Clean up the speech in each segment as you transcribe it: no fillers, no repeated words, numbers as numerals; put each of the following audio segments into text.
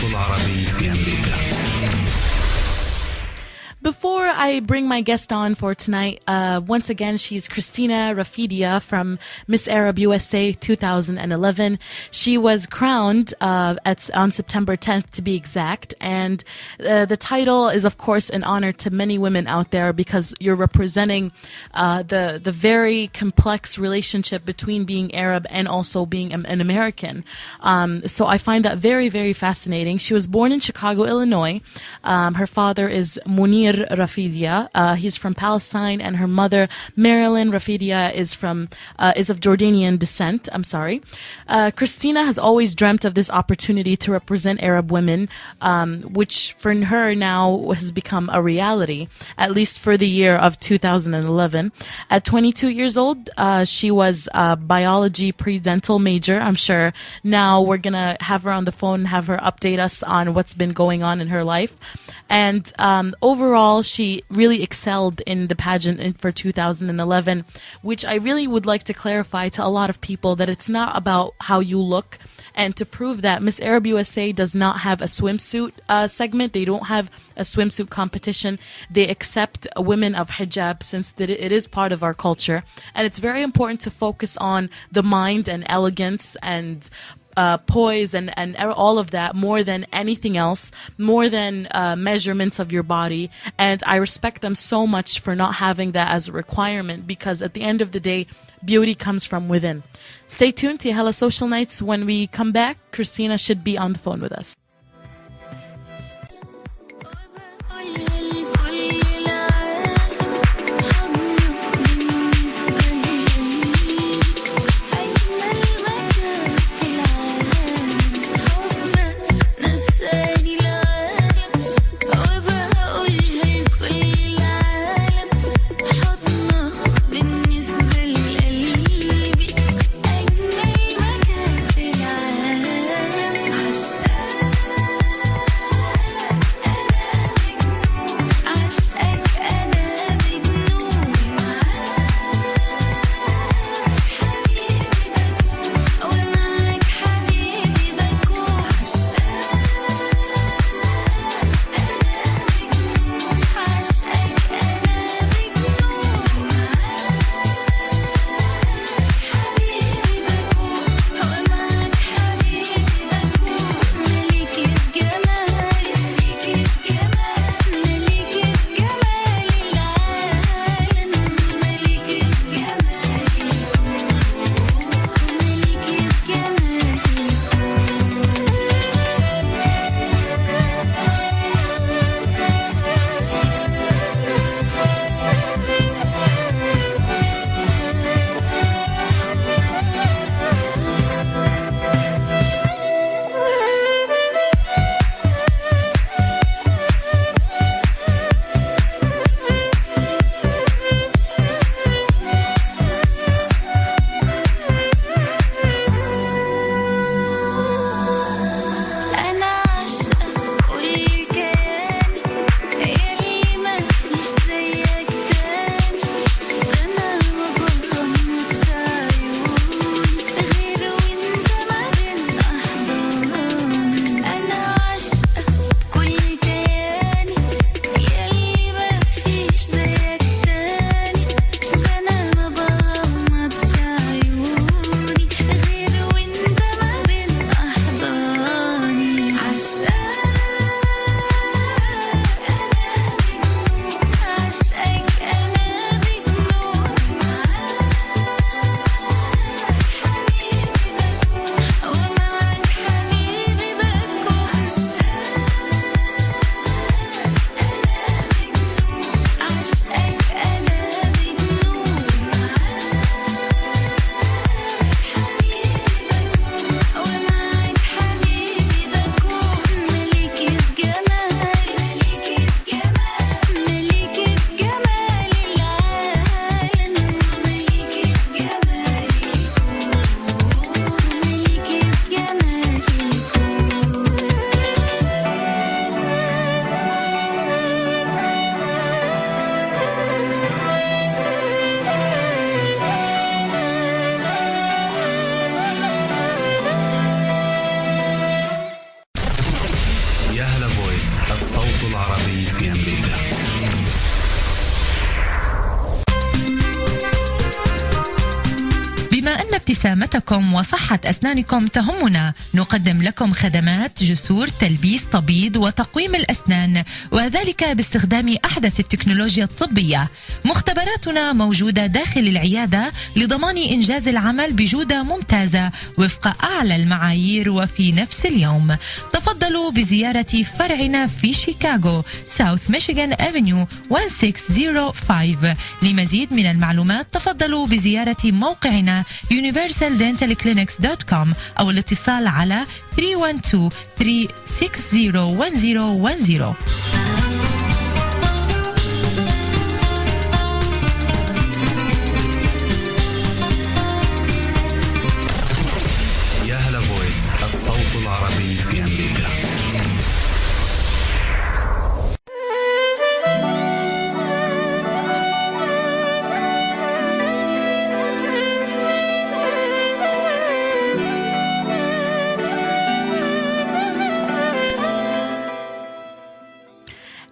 الصوت العربي في أمريكا. Before I bring my guest on for tonight, once again, she's Christina Rafidia from Miss Arab USA 2011. She was crowned on September 10th, to be exact. And the title is, of course, an honor to many women out there because you're representing the very complex relationship between being Arab and also being an American. So I find that very, very fascinating. She was born in Chicago, Illinois. Her father is Munir Rafidia. He's from Palestine, and her mother, Marilyn Rafidia, is of Jordanian descent. I'm sorry. Christina has always dreamt of this opportunity to represent Arab women, which for her now has become a reality, at least for the year of 2011. At 22 years old, she was a biology pre-dental major. I'm sure now we're going to have her on the phone and have her update us on what's been going on in her life. And overall, she really excelled in the pageant for 2011, which I really would like to clarify to a lot of people that it's not about how you look. And to prove that, Miss Arab USA does not have a swimsuit segment. They don't have a swimsuit competition. They accept women of hijab since it is part of our culture. And it's very important to focus on the mind and elegance and poise and all of that more than anything else, more than measurements of your body. And I respect them so much for not having that as a requirement, because at the end of the day, beauty comes from within. Stay tuned to Yahala Social Nights. When we come back, Christina should be on the phone with us. سلامتكم وصحة أسنانكم تهمنا. نقدم لكم خدمات جسور، تلبيس، تبييض وتقويم الأسنان، وذلك باستخدام أحدث التكنولوجيا الطبية. مختبراتنا موجودة داخل العيادة لضمان إنجاز العمل بجودة ممتازة وفق أعلى المعايير وفي نفس اليوم. تفضلوا بزيارة فرعنا في شيكاغو، ساوث ميشيغان أفنيو 1605. لمزيد من المعلومات تفضلوا بزيارة موقعنا universaldentalclinics.com أو الاتصال على 312-360-1010. ياهلا فويس، الصوت العربي في أمريكا.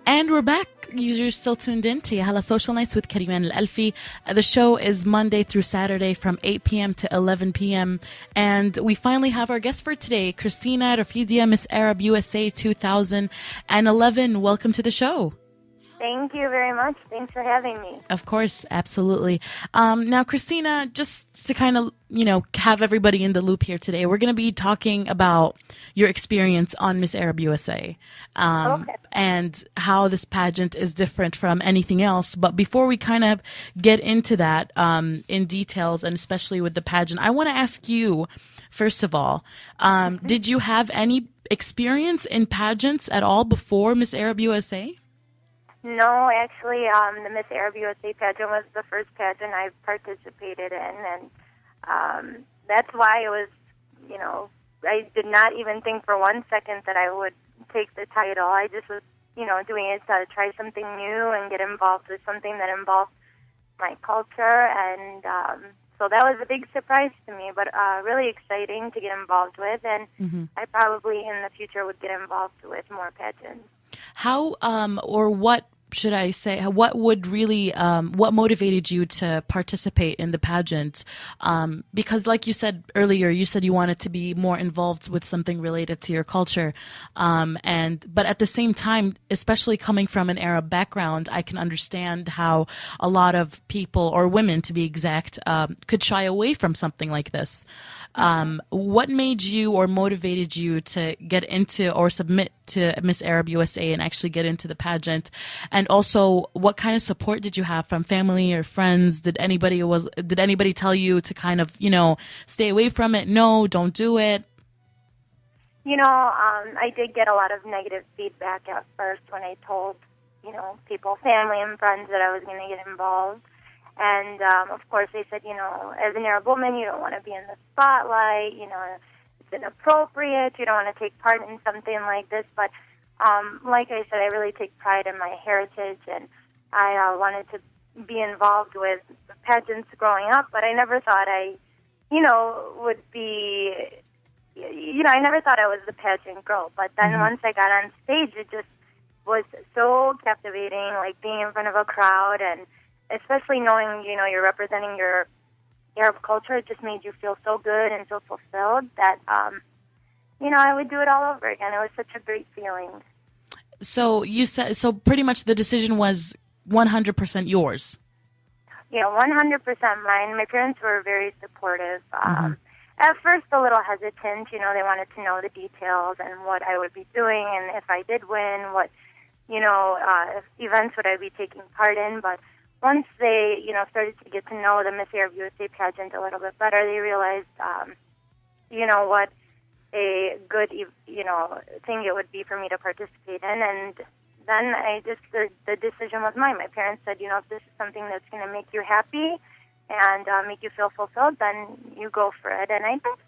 And we're back. You're still tuned in to Yahala Social Nights with Cariman and Alfi. The show is Monday through Saturday from 8 p.m. to 11 p.m. And we finally have our guest for today, Christina Rafidia, Miss Arab USA 2011. Welcome to the show. Thank you very much. Thanks for having me. Of course, absolutely. Now, Christina, just to kind of, have everybody in the loop here today, we're going to be talking about your experience on Miss Arab USA and how this pageant is different from anything else. But before we kind of get into that in details, and especially with the pageant, I want to ask you, first of all, did you have any experience in pageants at all before Miss Arab USA? No, actually, the Miss Arab USA pageant was the first pageant I participated in, and that's why it was, I did not even think for 1 second that I would take the title. I just was, doing it to try something new and get involved with something that involved my culture, and so that was a big surprise to me, but really exciting to get involved with, and I probably in the future would get involved with more pageants. How, or what should I say, what would really, what motivated you to participate in the pageant? Because like you said earlier, you said you wanted to be more involved with something related to your culture. But at the same time, especially coming from an Arab background, I can understand how a lot of people, or women to be exact, could shy away from something like this. What made you or motivated you to get into or submit to Miss Arab USA and actually get into the pageant? And also, what kind of support did you have from family or friends? Did anybody tell you to kind of, stay away from it? No, don't do it. I did get a lot of negative feedback at first when I told, people, family and friends that I was going to get involved. And, of course, they said, as an Arab woman, you don't want to be in the spotlight, it's inappropriate, you don't want to take part in something like this. But like I said, I really take pride in my heritage, and I wanted to be involved with pageants growing up, but I never thought I, would be, I never thought I was the pageant girl. But then once I got on stage, it just was so captivating, like being in front of a crowd, and especially knowing, you're representing your Arab culture. It just made you feel so good and so fulfilled that, I would do it all over again. It was such a great feeling. So you said, pretty much the decision was 100% yours. Yeah, 100% mine. My parents were very supportive. At first, a little hesitant. They wanted to know the details and what I would be doing, and if I did win, what, events would I be taking part in. But once they, started to get to know the Miss Arab USA pageant a little bit better, they realized, what a good, thing it would be for me to participate in. And then the decision was mine. My parents said, if this is something that's going to make you happy and make you feel fulfilled, then you go for it. And I did.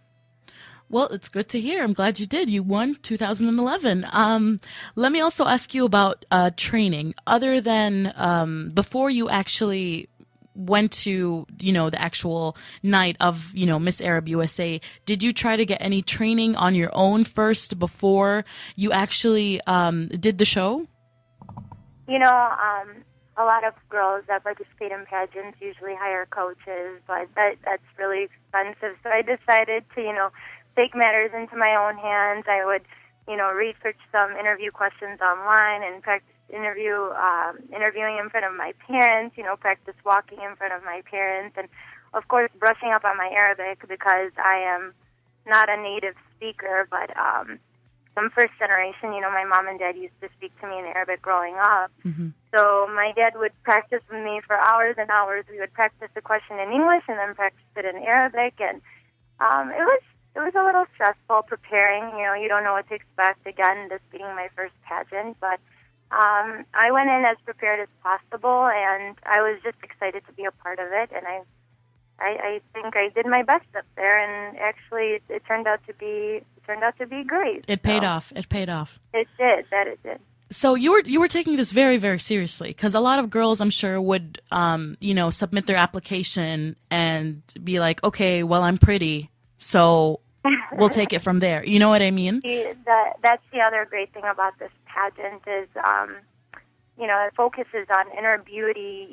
Well, it's good to hear. I'm glad you did. You won 2011. Let me also ask you about training. Other than before you actually went to, the actual night of, Miss Arab USA, did you try to get any training on your own first before you actually did the show? A lot of girls that participate in pageants usually hire coaches, but that's really expensive. So I decided to, take matters into my own hands. I would, research some interview questions online and practice interviewing in front of my parents, practice walking in front of my parents, and of course brushing up on my Arabic because I am not a native speaker, but I'm first generation. My mom and dad used to speak to me in Arabic growing up. Mm-hmm. So my dad would practice with me for hours and hours. We would practice the question in English and then practice it in Arabic, and it was a little stressful preparing. You don't know what to expect. Again, this being my first pageant, but I went in as prepared as possible, and I was just excited to be a part of it. And I think I did my best up there, and actually, it turned out to be great. It paid off. It paid off. It did. It did. So you were taking this very, very seriously, because a lot of girls, I'm sure, would submit their application and be like, okay, well, I'm pretty, so we'll take it from there. You know what I mean? That's the other great thing about this pageant is, it focuses on inner beauty,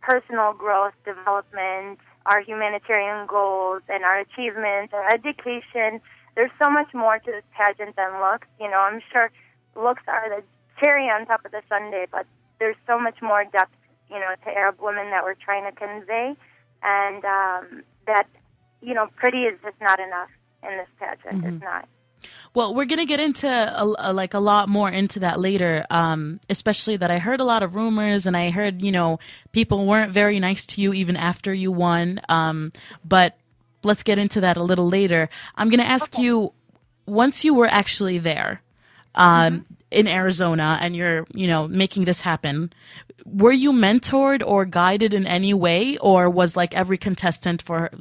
personal growth, development, our humanitarian goals, and our achievements, our education. There's so much more to this pageant than looks. I'm sure looks are the cherry on top of the sundae, but there's so much more depth, to Arab women that we're trying to convey, and that, pretty is just not enough in this pageant. Mm-hmm. It's not. Well, we're going to get into a lot more into that later, especially that I heard a lot of rumors, and I heard, people weren't very nice to you even after you won. But let's get into that a little later. I'm going to ask you, once you were actually there in Arizona and you're, making this happen, were you mentored or guided in any way, or was like every contestant for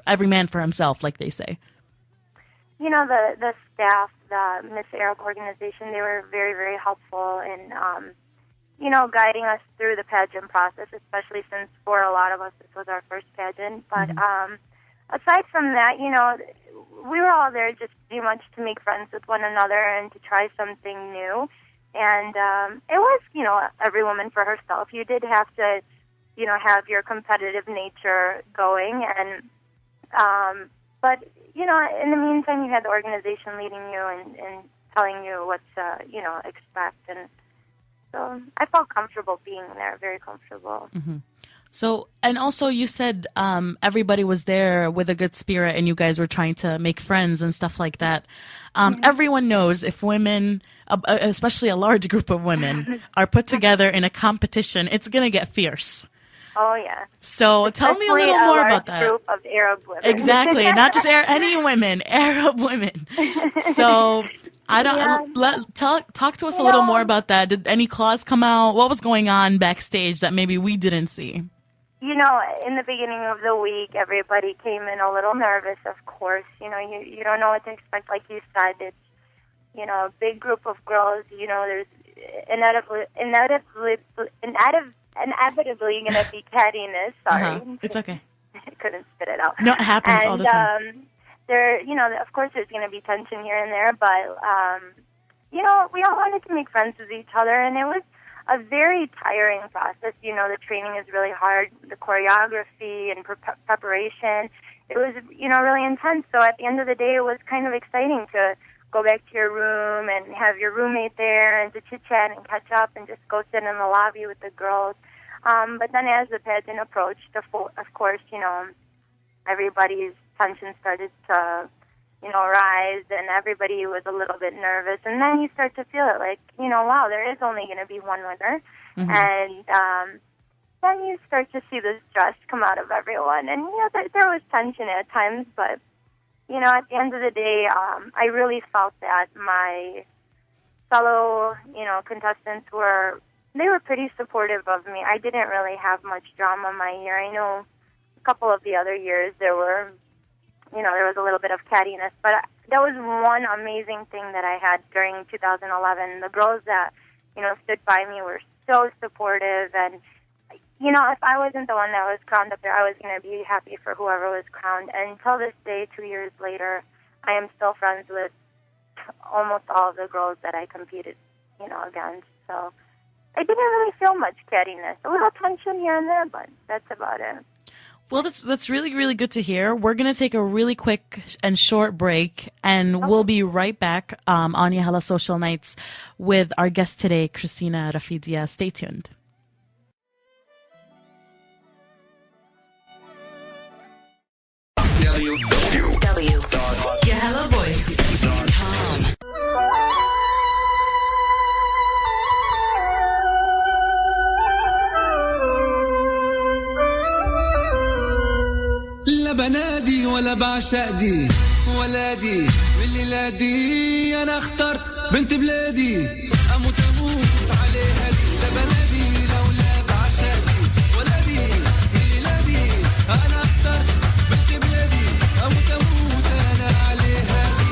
every man for himself, like they say? The staff, the Miss Arab organization, they were very, very helpful in, guiding us through the pageant process, especially since for a lot of us this was our first pageant. But aside from that, we were all there just pretty much to make friends with one another and to try something new. And it was, every woman for herself. You did have to, have your competitive nature going. And but, in the meantime, you had the organization leading you and telling you what to, expect. And so I felt comfortable being there, very comfortable. Mm-hmm. So, and also you said everybody was there with a good spirit and you guys were trying to make friends and stuff like that. Everyone knows if women, especially a large group of women, are put together in a competition, it's going to get fierce. Oh, yeah. So tell me a little more about that. Group of Arab women. Exactly. Not just any women, Arab women. So talk to us a little more about that. Did any claws come out? What was going on backstage that maybe we didn't see? In the beginning of the week, everybody came in a little nervous, of course. You don't know what to expect. Like you said, it's, a big group of girls. There's inevitably going to be cattiness. Sorry. It's okay. I couldn't spit it out. No, it happens all the time. Of course there's going to be tension here and there, but, we all wanted to make friends with each other, and it was a very tiring process. The training is really hard, the choreography and preparation. It was, really intense. So at the end of the day, it was kind of exciting to go back to your room and have your roommate there and to chit-chat and catch up and just go sit in the lobby with the girls. But then as the pageant approached, of course, everybody's tension started to, rise, and everybody was a little bit nervous. And then you start to feel it like, wow, there is only going to be one winner. Mm-hmm. And then you start to see the stress come out of everyone. And, there was tension at times, but, at the end of the day, I really felt that my fellow, contestants were pretty supportive of me. I didn't really have much drama my year. I know a couple of the other years there was a little bit of cattiness, but that was one amazing thing that I had during 2011. The girls that, stood by me were so supportive, and, if I wasn't the one that was crowned up there, I was going to be happy for whoever was crowned. And until this day, 2 years later, I am still friends with almost all of the girls that I competed, against. So I didn't really feel much cattiness. A little tension here and there, but that's about it. Well, that's really, really good to hear. We're going to take a really quick and short break, and we'll be right back on Yahala Social Nights with our guest today, Christina Rafidia. Stay tuned. www.yahalavoice.com. لا بنادي ولا بعشق دي ولا دي بالليلة دي أنا اخترت بنت بلادي أموت عليها دي. لا بنادي لولا بعشق دي ولا دي بالليلة دي أنا اخترت بنت بلادي أموت أنا عليها دي.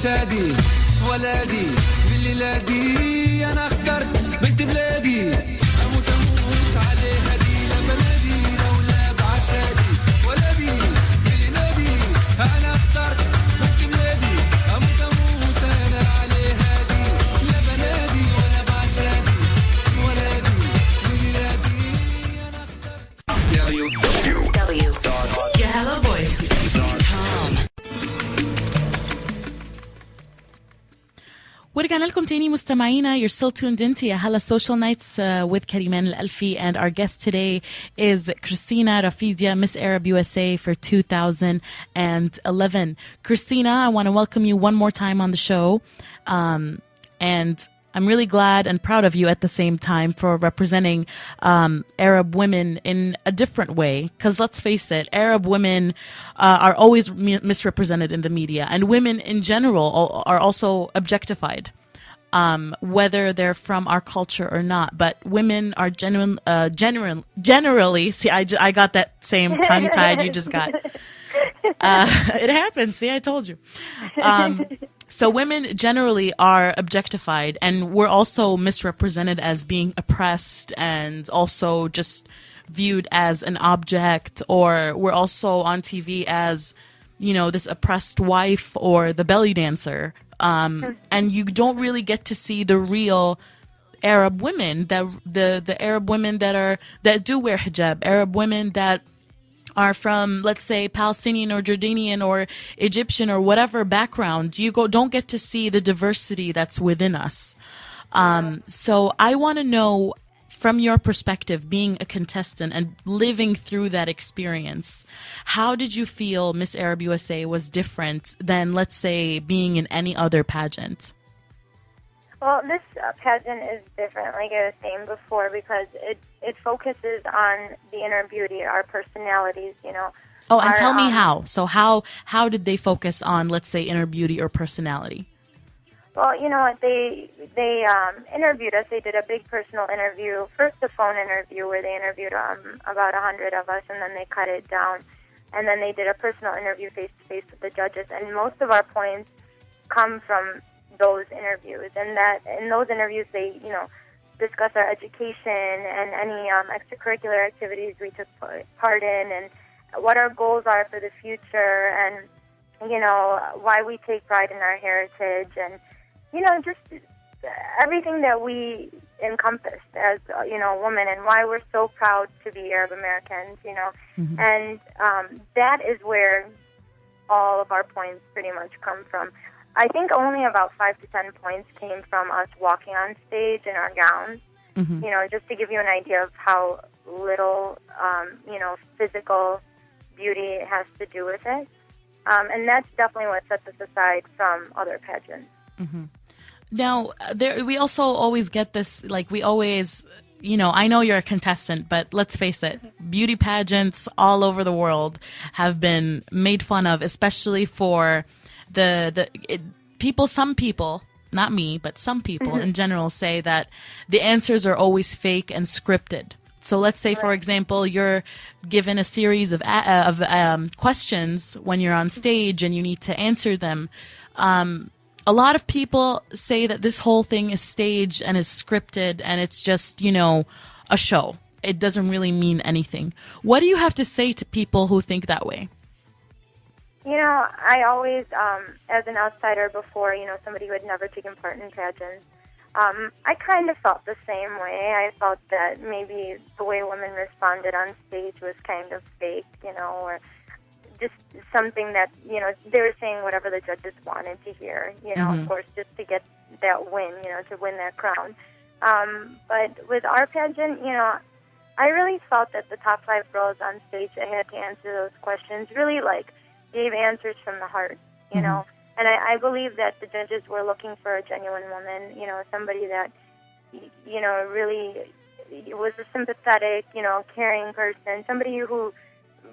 شادي ولادي بالليلة دي أنا اخترت بنت بلادي أموت عليها دي لا بلادي لولا بعشادي ولادي بالليلة دي أنا اخترت بنت بلادي أموت أنا عليها دي لا بلادي ولا بعشادي ولادي بالليلة دي أنا اخترت www.yahalavoice.com. ورجعنا لكم تاني مستمعينا. You're still tuned into Yahala Social Nights with Cariman Alfi, and our guest today is Christina Rafidia, Miss Arab USA for 2011. Christina, I want to welcome you one more time on the show. And I'm really glad and proud of you at the same time for representing Arab women in a different way. Because let's face it, Arab women are always misrepresented in the media, and women in general are also objectified, whether they're from our culture or not. But women are generally, see, I got that same tongue tied you just got. It happens. See, I told you. So women generally are objectified, and we're also misrepresented as being oppressed and also just viewed as an object, or we're also on TV as, this oppressed wife or the belly dancer. And you don't really get to see the real Arab women, the Arab women that do wear hijab, Arab women that are from, let's say, Palestinian or Jordanian or Egyptian or whatever background. Don't get to see the diversity that's within us. So I want to know, from your perspective, being a contestant and living through that experience, how did you feel Miss Arab USA was different than, let's say, being in any other pageant? Well, this pageant is different, like I was saying before, because it focuses on the inner beauty, our personalities, Oh, and tell me how. So how did they focus on, let's say, inner beauty or personality? Well, you know what, they interviewed us. They did a big personal interview. First, a phone interview where they interviewed about 100 of us, and then they cut it down. And then they did a personal interview face-to-face with the judges. And most of our points come from those interviews. And that in those interviews, they, discuss our education and any extracurricular activities we took part in, and what our goals are for the future, and, why we take pride in our heritage, and, just everything that we encompass as, women, and why we're so proud to be Arab Americans, Mm-hmm. And that is where all of our points pretty much come from. I think only about 5 to 10 points came from us walking on stage in our gowns, Mm-hmm. Just to give you an idea of how little, physical beauty it has to do with it. And that's definitely what sets us aside from other pageants. Mm-hmm. Now, we also always get this, we always, I know you're a contestant, but let's face it, beauty pageants all over the world have been made fun of, especially for some people, not me, but some people in general say that the answers are always fake and scripted. So let's say, for example, you're given a series of questions when you're on stage and you need to answer them. A lot of people say that this whole thing is staged and is scripted and it's just, a show. It doesn't really mean anything. What do you have to say to people who think that way? I always, as an outsider before, somebody who had never taken part in pageants, I kind of felt the same way. I felt that maybe the way women responded on stage was kind of fake, or just something that, they were saying whatever the judges wanted to hear, of course, just to get that win, to win that crown. But with our pageant, I really felt that the top 5 girls on stage that had to answer those questions really, gave answers from the heart, And I believe that the judges were looking for a genuine woman, somebody that, really was a sympathetic, caring person, somebody who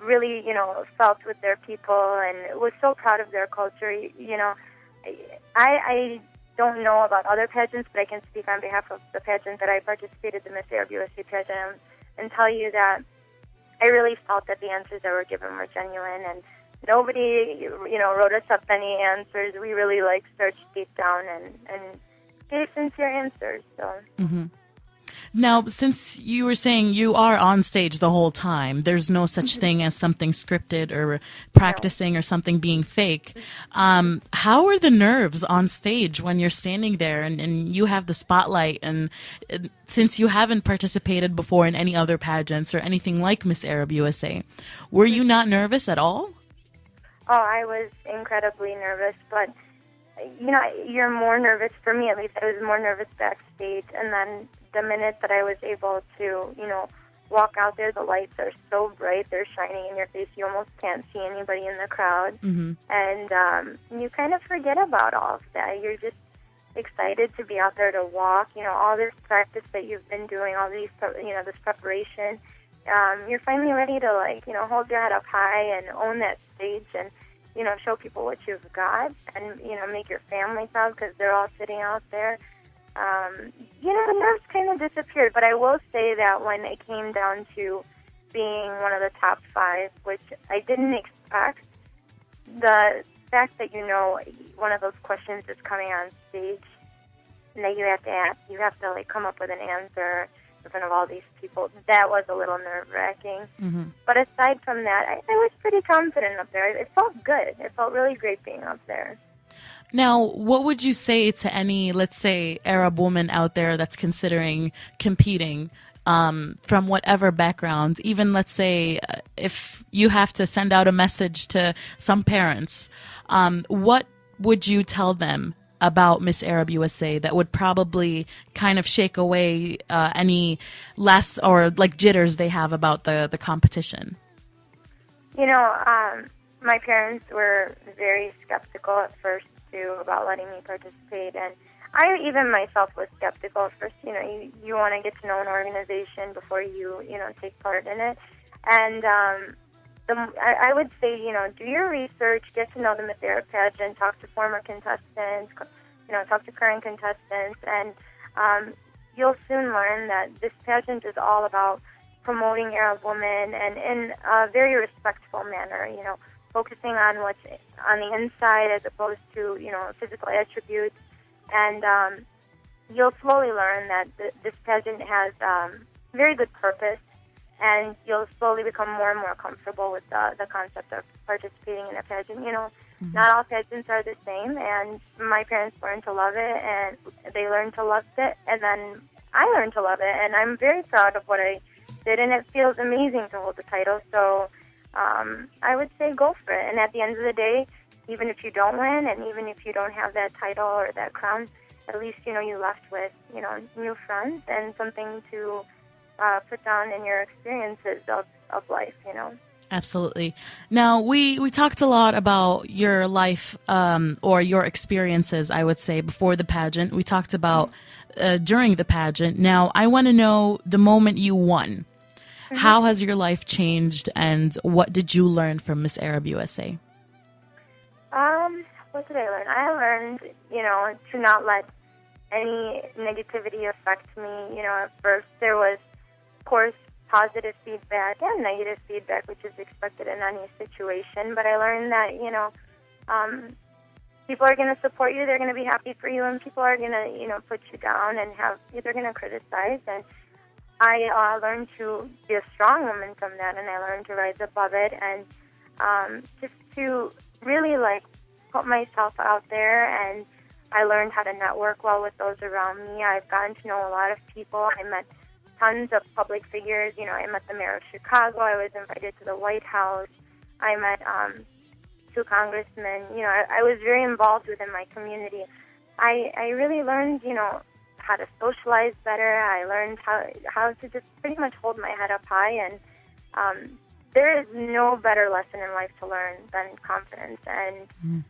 really, felt with their people and was so proud of their culture. I don't know about other pageants, but I can speak on behalf of the pageant that I participated in, the Miss Arab USA pageant, and tell you that I really felt that the answers that were given were genuine, and nobody, wrote us up any answers. We really, searched deep down and gave sincere answers. So. Mm-hmm. Now, since you were saying you are on stage the whole time, there's no such thing as something scripted or practicing or something being fake. How are the nerves on stage when you're standing there and you have the spotlight? And since you haven't participated before in any other pageants or anything like Miss Arab USA, were you not nervous at all? Oh, I was incredibly nervous, but, you're more nervous, for me at least, I was more nervous backstage, and then the minute that I was able to, walk out there, the lights are so bright, they're shining in your face, you almost can't see anybody in the crowd, Mm-hmm. and you kind of forget about all of that. You're just, excited to be out there to walk. All this practice that you've been doing, all these, this preparation. You're finally ready to hold your head up high and own that stage and, show people what you've got and, make your family proud because they're all sitting out there. The nerves kind of disappeared, but I will say that when it came down to being one of the top 5, which I didn't expect, the fact that one of those questions is coming on stage and that you have to ask, you have to come up with an answer in front of all these people, that was a little nerve-wracking. Mm-hmm. But aside from that, I was pretty confident up there. It felt good. It felt really great being up there. Now, what would you say to any, let's say, Arab woman out there that's considering competing from whatever background, even let's say if you have to send out a message to some parents, what would you tell them about Miss Arab USA that would probably kind of shake away any last or jitters they have about the competition? My parents were very skeptical at first too about letting me participate, and I even myself was skeptical at first. You want to get to know an organization before you take part in it, and I would say do your research, get to know the Miss Arab pageant, talk to former contestants, talk to current contestants, and you'll soon learn that this pageant is all about promoting Arab women and in a very respectful manner. Focusing on what's on the inside as opposed to, physical attributes. And you'll slowly learn that this pageant has very good purpose, and you'll slowly become more and more comfortable with the concept of participating in a pageant. Mm-hmm. Not all pageants are the same, and my parents learned to love it, and they learned to love it, and then I learned to love it, and I'm very proud of what I did, and it feels amazing to hold the title. So I would say go for it. And at the end of the day, even if you don't win and even if you don't have that title or that crown, at least, you left with, new friends and something to put down in your experiences of life, Absolutely. Now, we talked a lot about your life or your experiences, I would say, before the pageant. We talked about during the pageant. Now, I want to know the moment you won. Mm-hmm. How has your life changed, and what did you learn from Miss Arab USA? What did I learn? I learned, to not let any negativity affect me. At first there was, of course, positive feedback and negative feedback, which is expected in any situation. But I learned that, people are going to support you, they're going to be happy for you, and people are going to, put you down and they're going to criticize. And I learned to be a strong woman from that, and I learned to rise above it, and just to really put myself out there. And I learned how to network well with those around me. I've gotten to know a lot of people. I met tons of public figures. I met the mayor of Chicago. I was invited to the White House. I met 2 congressmen. I was very involved within my community. I really learned, how to socialize better. I learned how to just pretty much hold my head up high, and there is no better lesson in life to learn than confidence, and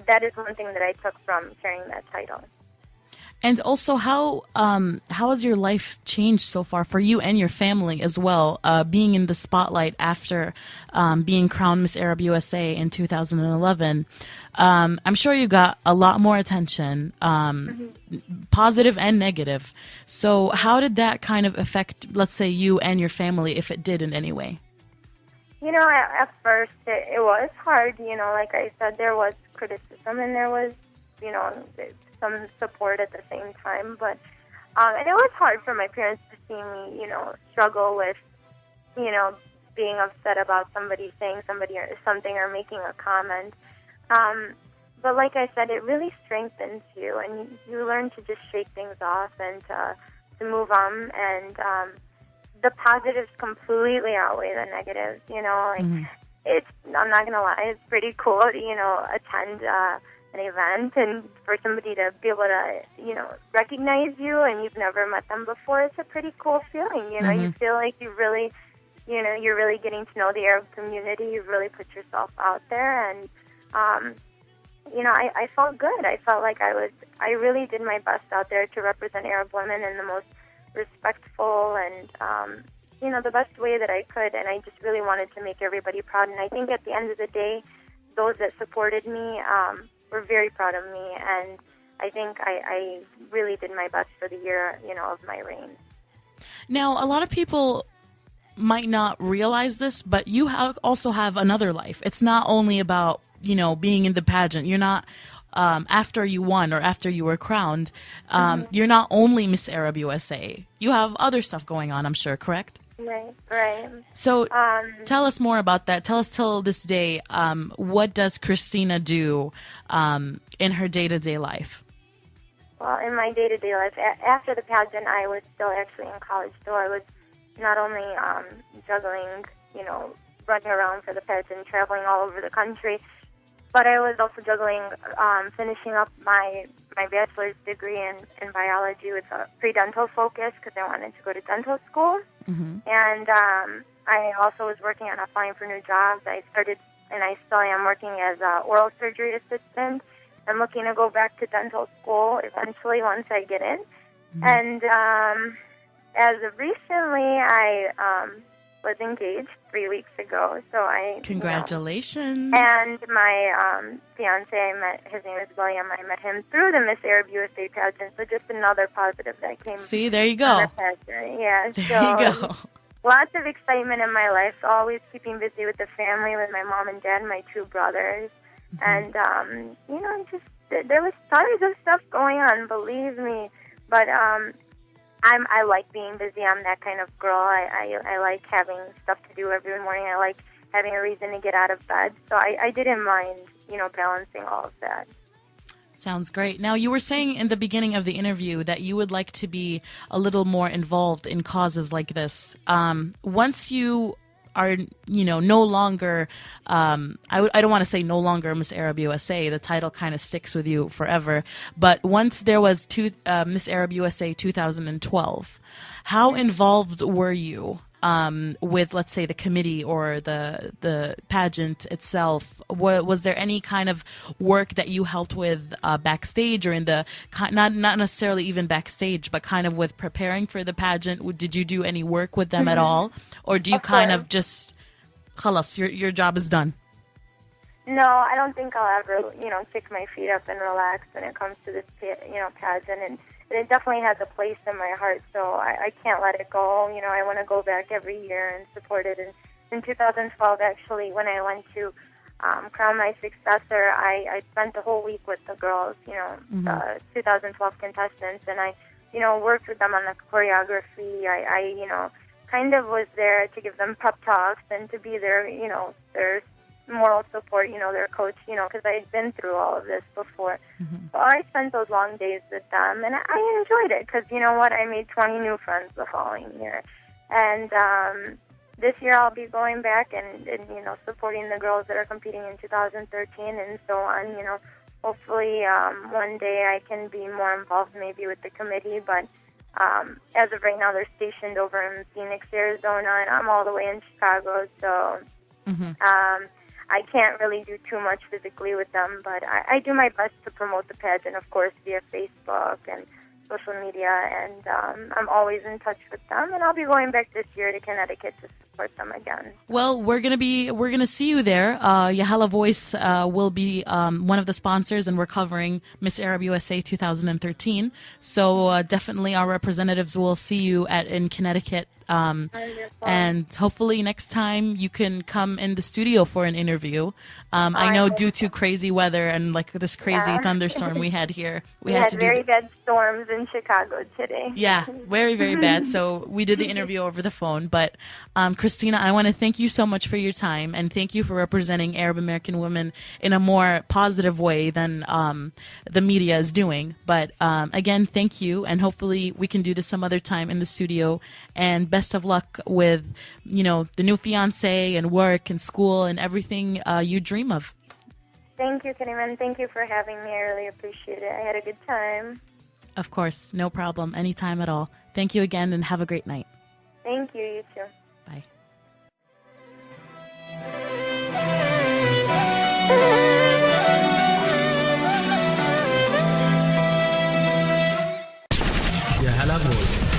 that is one thing that I took from carrying that title. And also, how has your life changed so far for you and your family as well, being in the spotlight after being crowned Miss Arab USA in 2011? I'm sure you got a lot more attention, positive and negative. So how did that kind of affect, let's say, you and your family, if it did in any way? At first it was hard. Like I said, there was criticism and there was, some support at the same time, but and it was hard for my parents to see me, struggle with, being upset about somebody saying something or making a comment. But like I said, it really strengthens you, and you learn to just shake things off and to move on. And the positives completely outweigh the negatives. I'm not gonna lie, it's pretty cool to attend an event and for somebody to be able to, recognize you and you've never met them before. It's a pretty cool feeling, You feel like you really, you're really getting to know the Arab community. You've really put yourself out there, and I felt good. I felt like I really did my best out there to represent Arab women in the most respectful and, the best way that I could. And I just really wanted to make everybody proud. And I think at the end of the day, those that supported me were very proud of me. And I think I really did my best for the year, of my reign. Now, a lot of people might not realize this, but you also have another life. It's not only about, being in the pageant. You're not, after you won or after you were crowned, you're not only Miss Arab USA. You have other stuff going on, I'm sure, correct? Right. So tell us more about that. Tell us till this day, what does Christina do in her day-to-day life? Well, in my day-to-day life, after the pageant, I was still actually in college, so I was not only juggling, running around for the pageant, traveling all over the country, but I was also juggling finishing up my bachelor's degree in biology with a pre-dental focus because I wanted to go to dental school. Mm-hmm. And I also was working on applying for new jobs. I started, and I still am working as an oral surgery assistant. I'm looking to go back to dental school eventually once I get in. Mm-hmm. And as of recently, I was engaged 3 weeks ago. So Congratulations. And my fiance, his name is William. I met him through the Miss Arab USA pageant. So just another positive that came. See, there you go. Yeah. There you go. Lots of excitement in my life. Always keeping busy with the family, with my mom and dad, and my 2 brothers. Mm-hmm. And, there was tons of stuff going on, believe me. But I like being busy. I'm that kind of girl. I like having stuff to do every morning. I like having a reason to get out of bed. So I didn't mind, balancing all of that. Sounds great. Now, you were saying in the beginning of the interview that you would like to be a little more involved in causes like this. Once you are, no longer, I don't want to say no longer Miss Arab USA. The title kind of sticks with you forever. But once there was Miss Arab USA 2012, how involved were you with, let's say, the committee or the pageant itself? Was there any kind of work that you helped with backstage or in the, not necessarily even backstage, but kind of with preparing for the pageant? Did you do any work with them at all? Or do you kind of just, khalas, your job is done? No, I don't think I'll ever, kick my feet up and relax when it comes to this, pageant. And it definitely has a place in my heart, so I can't let it go. I want to go back every year and support it. And in 2012, actually, when I went to crown my successor, I spent the whole week with the girls, the 2012 contestants, and I, worked with them on the choreography. I kind of was there to give them pep talks and to be their, their moral support, their coach, because I had been through all of this before. Mm-hmm. So I spent those long days with them, and I enjoyed it because, you know what, I made 20 new friends the following year. And this year I'll be going back and supporting the girls that are competing in 2013 and so on. Hopefully one day I can be more involved maybe with the committee, but as of right now they're stationed over in Phoenix, Arizona, and I'm all the way in Chicago, so I can't really do too much physically with them, but I do my best to promote the pageant, of course, via Facebook and social media, and I'm always in touch with them, and I'll be going back this year to Connecticut to support them again. Well, we're gonna see you there. Yahala Voice will be one of the sponsors, and we're covering Miss Arab USA 2013. So definitely, our representatives will see you in Connecticut. And hopefully next time you can come in the studio for an interview. I know due to crazy weather and like this crazy thunderstorm we had here, we had to very bad storms in Chicago today. Yeah, very, very bad. So we did the interview over the phone. But Christina, I want to thank you so much for your time, and thank you for representing Arab American women in a more positive way than the media is doing. But again, thank you, and hopefully we can do this some other time in the studio. And best of luck with, the new fiance and work and school and everything you dream of. Thank you, Cariman. Thank you for having me. I really appreciate it. I had a good time. Of course. No problem. Anytime at all. Thank you again, and have a great night. Thank you. You too. Bye. يا هلا فويس.